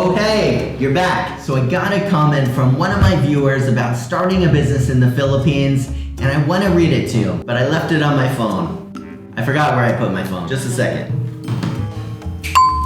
Oh hey, you're back. So I got a comment from one of my viewers about starting a business in the Philippines, and I want to read it to you, but I left it on my phone. I forgot where I put my phone. Just a second.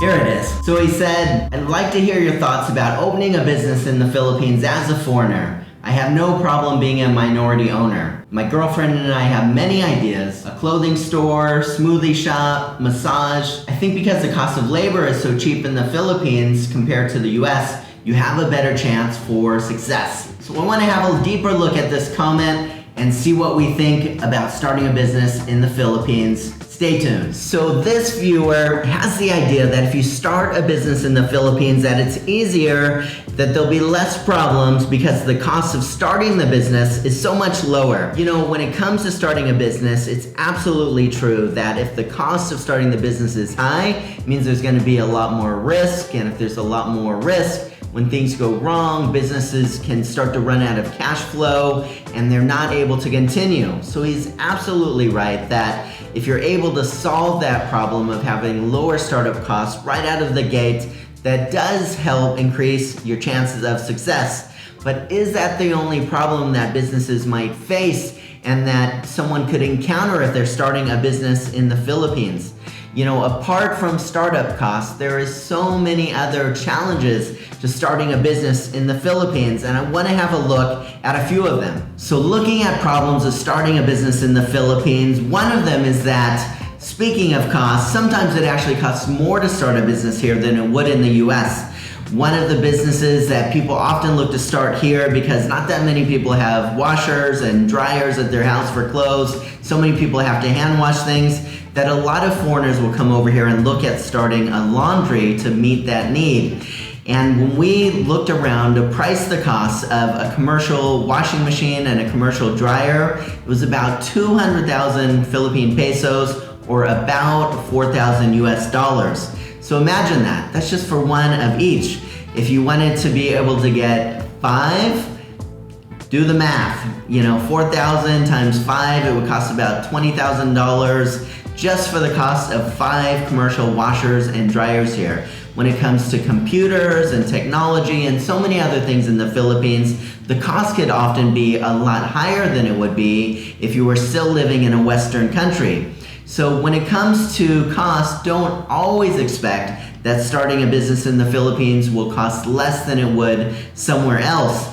Here it is. So he said, I'd like to hear your thoughts about opening a business in the Philippines as a foreigner. I have no problem being a minority owner. My girlfriend and I have many ideas. A clothing store, smoothie shop, massage. I think because the cost of labor is so cheap in the Philippines compared to the US, you have a better chance for success. So I want to have a deeper look at this comment and see what we think about starting a business in the Philippines. Stay tuned. So this viewer has the idea that if you start a business in the Philippines, that it's easier, that there'll be less problems because the cost of starting the business is so much lower. You know, when it comes to starting a business, it's absolutely true that if the cost of starting the business is high, it means there's going to be a lot more risk, and if there's a lot more risk, when things go wrong, businesses can start to run out of cash flow and they're not able to continue. So he's absolutely right that if you're able to solve that problem of having lower startup costs right out of the gate, that does help increase your chances of success. But is that the only problem that businesses might face and that someone could encounter if they're starting a business in the Philippines? You know, apart from startup costs, there is so many other challenges to starting a business in the Philippines, and I want to have a look at a few of them. So looking at problems of starting a business in the Philippines, one of them is that, speaking of costs, sometimes it actually costs more to start a business here than it would in the US. One of the businesses that people often look to start here because not that many people have washers and dryers at their house for clothes, so many people have to hand wash things, that a lot of foreigners will come over here and look at starting a laundry to meet that need. And when we looked around to price the cost of a commercial washing machine and a commercial dryer, it was about 200,000 Philippine pesos, or about 4,000 US dollars. So imagine that. That's just for one of each. If you wanted to be able to get 5, do the math. You know, 4,000 times 5, it would cost about $20,000 just for the cost of 5 commercial washers and dryers here. When it comes to computers and technology and so many other things in the Philippines, the cost could often be a lot higher than it would be if you were still living in a Western country. So when it comes to cost, don't always expect that starting a business in the Philippines will cost less than it would somewhere else.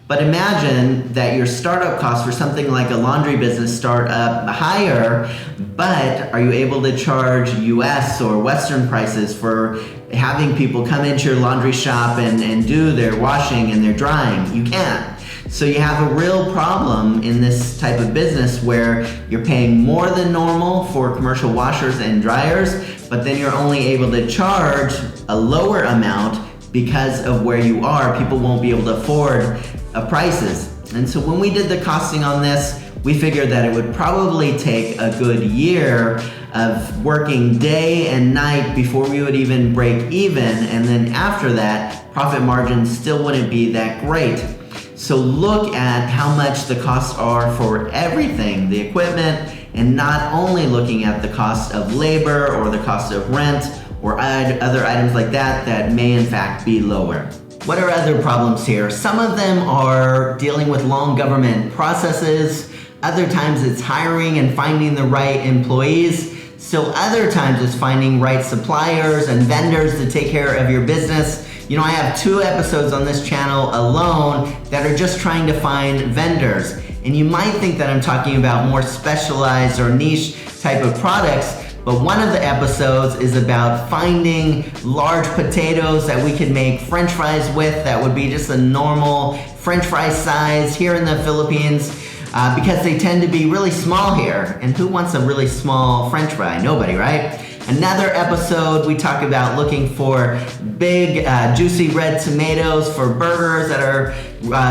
But imagine that your startup costs for something like a laundry business start up higher, but are you able to charge US or Western prices for having people come into your laundry shop and do their washing and their drying? You can't. So you have a real problem in this type of business where you're paying more than normal for commercial washers and dryers, but then you're only able to charge a lower amount because of where you are. People won't be able to afford prices. And so when we did the costing on this, we figured that it would probably take a good year of working day and night before we would even break even, and then after that, profit margins still wouldn't be that great. So look at how much the costs are for everything, the equipment, and not only looking at the cost of labor or the cost of rent or other items like that may in fact be lower. What are other problems here? Some of them are dealing with long government processes. Other times it's hiring and finding the right employees. Still other times it's finding right suppliers and vendors to take care of your business. You know, I have 2 episodes on this channel alone that are just trying to find vendors. And you might think that I'm talking about more specialized or niche type of products, but one of the episodes is about finding large potatoes that we could make French fries with that would be just a normal French fry size here in the Philippines because they tend to be really small here. And who wants a really small French fry? Nobody, right? Another episode, we talk about looking for big, juicy red tomatoes for burgers at our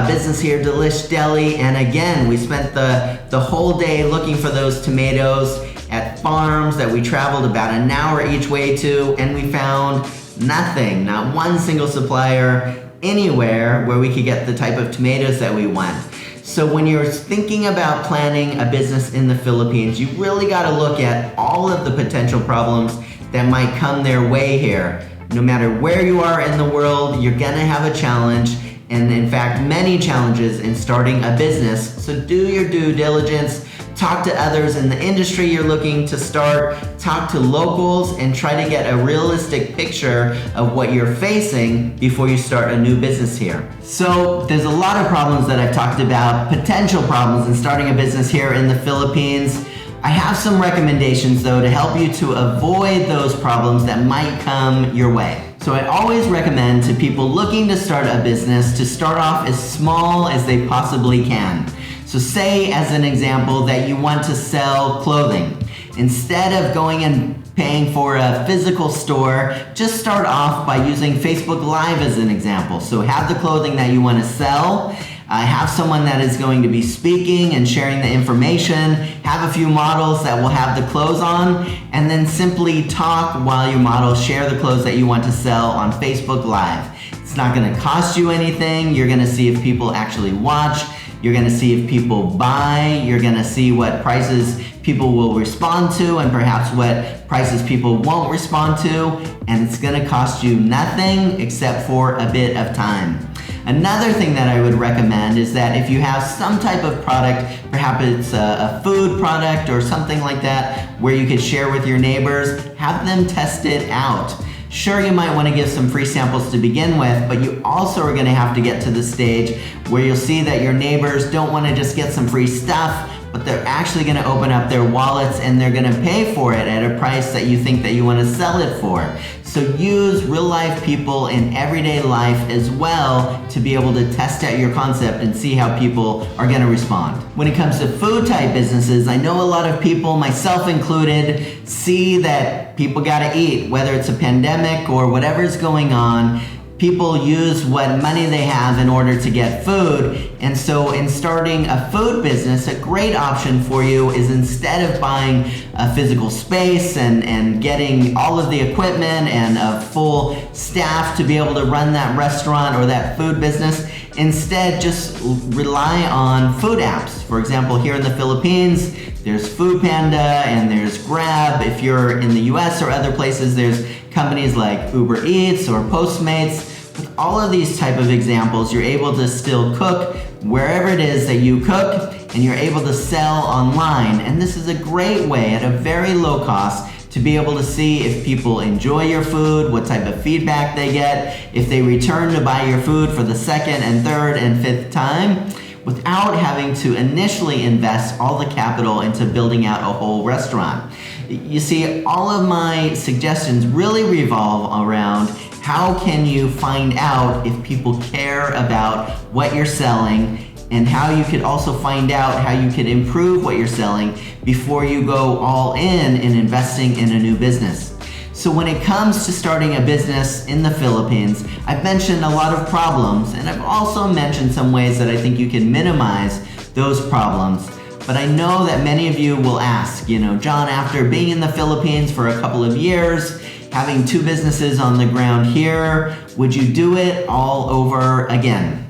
business here, Delish Deli. And again, we spent the whole day looking for those tomatoes at farms that we traveled about an hour each way to, and we found nothing, not one single supplier anywhere where we could get the type of tomatoes that we want. So when you're thinking about planning a business in the Philippines, you really got to look at all of the potential problems that might come their way here. No matter where you are in the world, you're gonna have a challenge, and in fact, many challenges in starting a business. So do your due diligence, talk to others in the industry you're looking to start, talk to locals, and try to get a realistic picture of what you're facing before you start a new business here. So there's a lot of problems that I've talked about, potential problems in starting a business here in the Philippines. I have some recommendations though to help you to avoid those problems that might come your way. So I always recommend to people looking to start a business to start off as small as they possibly can. So say, as an example, that you want to sell clothing. Instead of going and paying for a physical store, just start off by using Facebook Live as an example. So have the clothing that you want to sell, have someone that is going to be speaking and sharing the information, have a few models that will have the clothes on, and then simply talk while your models share the clothes that you want to sell on Facebook Live. It's not going to cost you anything. You're going to see if people actually watch. You're going to see if people buy. You're going to see what prices people will respond to and perhaps what prices people won't respond to. And it's going to cost you nothing except for a bit of time. Another thing that I would recommend is that if you have some type of product, perhaps it's a food product or something like that, where you could share with your neighbors, have them test it out. Sure, you might want to give some free samples to begin with, but you also are going to have to get to the stage where you'll see that your neighbors don't want to just get some free stuff, but they're actually going to open up their wallets and they're going to pay for it at a price that you think that you want to sell it for. So use real life people in everyday life as well to be able to test out your concept and see how people are going to respond. When it comes to food type businesses, I know a lot of people, myself included, see that people got to eat, whether it's a pandemic or whatever's going on. People use what money they have in order to get food. And so in starting a food business, a great option for you is, instead of buying a physical space and getting all of the equipment and a full staff to be able to run that restaurant or that food business, instead just rely on food apps. For example, here in the Philippines, there's Foodpanda and there's Grab. If you're in the US or other places, there's companies like Uber Eats or Postmates. With all of these type of examples, you're able to still cook wherever it is that you cook, and you're able to sell online. And this is a great way at a very low cost to be able to see if people enjoy your food, what type of feedback they get, if they return to buy your food for the second and third and fifth time, without having to initially invest all the capital into building out a whole restaurant. You see, all of my suggestions really revolve around how can you find out if people care about what you're selling, and how you could also find out how you could improve what you're selling before you go all in investing in a new business. So when it comes to starting a business in the Philippines, I've mentioned a lot of problems, and I've also mentioned some ways that I think you can minimize those problems. But I know that many of you will ask, John, after being in the Philippines for a couple of years, having 2 businesses on the ground here, would you do it all over again?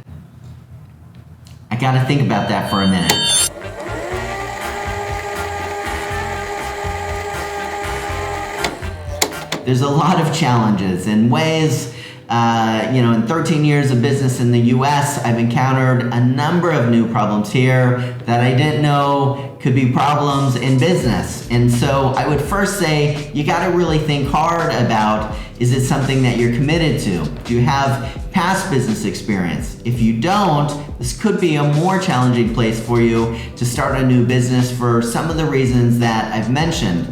I gotta think about that for a minute. There's a lot of challenges and ways. In 13 years of business in the US, I've encountered a number of new problems here that I didn't know could be problems in business. And so I would first say, you gotta really think hard about, is it something that you're committed to? Do you have past business experience? If you don't, this could be a more challenging place for you to start a new business for some of the reasons that I've mentioned.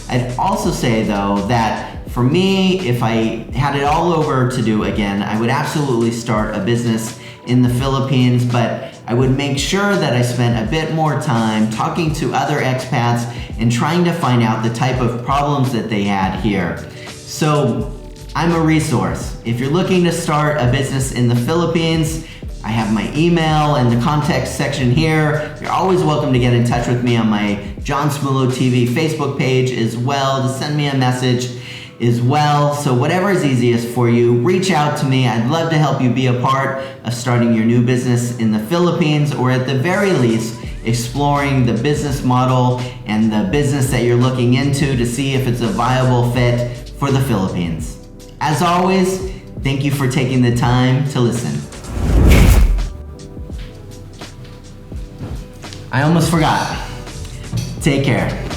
I'd also say though that for me, if I had it all over to do again, I would absolutely start a business in the Philippines, but I would make sure that I spent a bit more time talking to other expats and trying to find out the type of problems that they had here. So I'm a resource. If you're looking to start a business in the Philippines, I have my email in the contact section here. You're always welcome to get in touch with me on my John Smullo TV Facebook page as well, to send me a message as well. So whatever is easiest for you, reach out to me. I'd love to help you be a part of starting your new business in the Philippines, or at the very least, exploring the business model and the business that you're looking into to see if it's a viable fit for the Philippines. As always, thank you for taking the time to listen. I almost forgot. Take care.